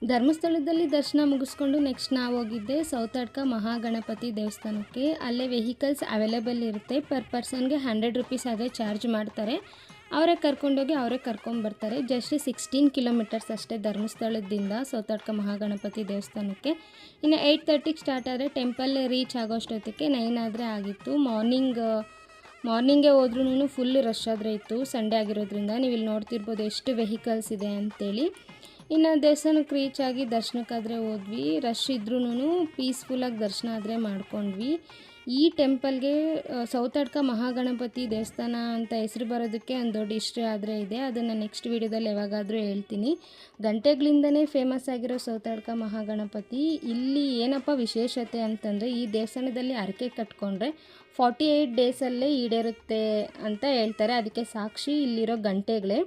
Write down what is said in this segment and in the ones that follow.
ಧರ್ಮಸ್ಥಳದಲ್ಲಿ ದರ್ಶನ ಮುಗಿಸ್ಕೊಂಡು ನೆಕ್ಸ್ಟ್ ನಾವು ಹೋಗಿದ್ದೆ ಸೌತಡ್ಕ ಮಹಾಗಣಪತಿ ದೇವಸ್ಥಾನಕ್ಕೆ. ಅಲ್ಲೇ ವೆಹಿಕಲ್ಸ್ ಅವೈಲೇಬಲ್ ಇರುತ್ತೆ. ಪರ್ ಪರ್ಸನ್ಗೆ 100 ರುಪೀಸ್ ಹಾಗೆ ಚಾರ್ಜ್ ಮಾಡ್ತಾರೆ. ಅವರೇ ಕರ್ಕೊಂಡೋಗಿ ಅವರೇ ಕರ್ಕೊಂಬರ್ತಾರೆ. ಜಸ್ಟ್ 16 ಕಿಲೋಮೀಟರ್ಸ್ ಅಷ್ಟೇ ಧರ್ಮಸ್ಥಳದಿಂದ ಸೌತಡ್ಕ ಮಹಾಗಣಪತಿ ದೇವಸ್ಥಾನಕ್ಕೆ. ಇನ್ನು 8:30ಗೆ ಸ್ಟಾರ್ಟ್ ಆದರೆ ಟೆಂಪಲ್ ರೀಚ್ ಆಗೋಷ್ಟೊತ್ತಿಗೆ 9 ಆದರೆ ಆಗಿತ್ತು. ಮಾರ್ನಿಂಗೇ ಹೋದ್ರೂ ಫುಲ್ ರಶ್ ಆದರೆ ಇತ್ತು, ಸಂಡೇ ಆಗಿರೋದ್ರಿಂದ. ನೀವು ಇಲ್ಲಿ ನೋಡ್ತಿರ್ಬೋದು ಎಷ್ಟು ವೆಹಿಕಲ್ಸ್ ಇದೆ ಅಂತೇಳಿ. ಇನ್ನು ದೇವಸ್ಥಾನಕ್ಕೆ ರೀಚ್ ಆಗಿ ದರ್ಶನಕ್ಕಾದರೆ ಹೋದ್ವಿ. ರಶ್ ಇದ್ರೂ ಪೀಸ್ಫುಲ್ಲಾಗಿ ದರ್ಶನ ಆದರೆ ಮಾಡ್ಕೊಂಡ್ವಿ. ಈ ಟೆಂಪಲ್ಗೆ ಸೌತಡ್ಕ ಮಹಾಗಣಪತಿ ದೇವಸ್ಥಾನ ಅಂತ ಹೆಸರು ಬರೋದಕ್ಕೆ ಒಂದು ದೊಡ್ಡ ಹಿಸ್ಟ್ರಿ ಆದರೆ ಇದೆ. ಅದನ್ನು ನೆಕ್ಸ್ಟ್ ವೀಡಿಯೋದಲ್ಲಿ ಯಾವಾಗಾದರೂ ಹೇಳ್ತೀನಿ. ಗಂಟೆಗಳಿಂದನೇ ಫೇಮಸ್ ಆಗಿರೋ ಸೌತಡ್ಕ ಮಹಾಗಣಪತಿ. ಇಲ್ಲಿ ಏನಪ್ಪ ವಿಶೇಷತೆ ಅಂತಂದರೆ, ಈ ದೇವಸ್ಥಾನದಲ್ಲಿ ಹರಕೆ ಕಟ್ಕೊಂಡ್ರೆ 48 ಡೇಸಲ್ಲೇ ಈಡೇರುತ್ತೆ ಅಂತ ಹೇಳ್ತಾರೆ. ಅದಕ್ಕೆ ಸಾಕ್ಷಿ ಇಲ್ಲಿರೋ ಗಂಟೆಗಳೇ.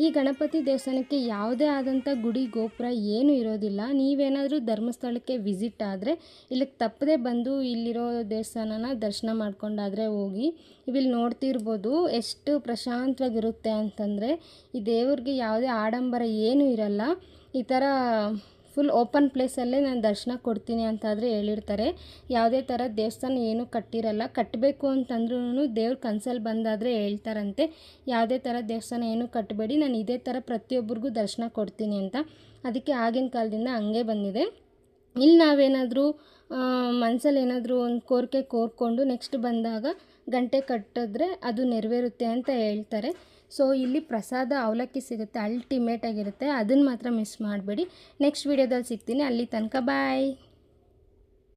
ಈ ಗಣಪತಿ ದೇವಸ್ಥಾನಕ್ಕೆ ಯಾವುದೇ ಆದಂಥ ಗುಡಿ ಗೋಪುರ ಏನೂ ಇರೋದಿಲ್ಲ. ನೀವೇನಾದರೂ ಧರ್ಮಸ್ಥಳಕ್ಕೆ ವಿಸಿಟ್ ಆದರೆ ಇಲ್ಲಿಗೆ ತಪ್ಪದೆ ಬಂದು ಇಲ್ಲಿರೋ ದೇವಸ್ಥಾನನ ದರ್ಶನ ಮಾಡ್ಕೊಂಡಾದರೆ ಹೋಗಿ. ಇವಿಲ್ಲಿ ನೋಡ್ತಿರ್ಬೋದು ಎಷ್ಟು ಪ್ರಶಾಂತವಾಗಿರುತ್ತೆ ಅಂತಂದರೆ, ಈ ದೇವ್ರಿಗೆ ಯಾವುದೇ ಆಡಂಬರ ಏನೂ ಇರಲ್ಲ. ಈ ಥರ ಫುಲ್ ಓಪನ್ ಪ್ಲೇಸಲ್ಲೇ ನಾನು ದರ್ಶನ ಕೊಡ್ತೀನಿ ಅಂತಾದರೆ ಹೇಳಿರ್ತಾರೆ. ಯಾವುದೇ ಥರ ದೇವಸ್ಥಾನ ಏನೂ ಕಟ್ಟಿರಲ್ಲ. ಕಟ್ಟಬೇಕು ಅಂತಂದ್ರೂ ದೇವ್ರ ಕನ್ಸಲ್ಲಿ ಬಂದಾದರೆ ಹೇಳ್ತಾರಂತೆ, ಯಾವುದೇ ಥರ ದೇವಸ್ಥಾನ ಏನೂ ಕಟ್ಟಬೇಡಿ, ನಾನು ಇದೇ ಥರ ಪ್ರತಿಯೊಬ್ಬರಿಗೂ ದರ್ಶನ ಕೊಡ್ತೀನಿ ಅಂತ. ಅದಕ್ಕೆ ಆಗಿನ ಕಾಲದಿಂದ ಹಂಗೆ ಬಂದಿದೆ. ಇಲ್ಲಿ ನಾವೇನಾದರೂ ಮನಸ್ಸಲ್ಲಿ ಏನಾದರೂ ಒಂದು ಕೋರಿಕೆ ಕೋರ್ಕೊಂಡು ನೆಕ್ಸ್ಟ್ ಬಂದಾಗ ಗಂಟೆ ಕಟ್ಟಿದ್ರೆ ಅದು ನೆರವೇರುತ್ತೆ ಅಂತ ಹೇಳ್ತಾರೆ. ಸೊ ಇಲ್ಲಿ ಪ್ರಸಾದ ಅವಲಕ್ಕಿ ಸಿಗುತ್ತೆ, ಅಲ್ಟಿಮೇಟಾಗಿರುತ್ತೆ. ಅದನ್ನು ಮಾತ್ರ ಮಿಸ್ ಮಾಡಬೇಡಿ. ನೆಕ್ಸ್ಟ್ ವೀಡಿಯೋದಲ್ಲಿ ಸಿಗ್ತೀನಿ. ಅಲ್ಲಿ ತನಕ ಬಾಯ್.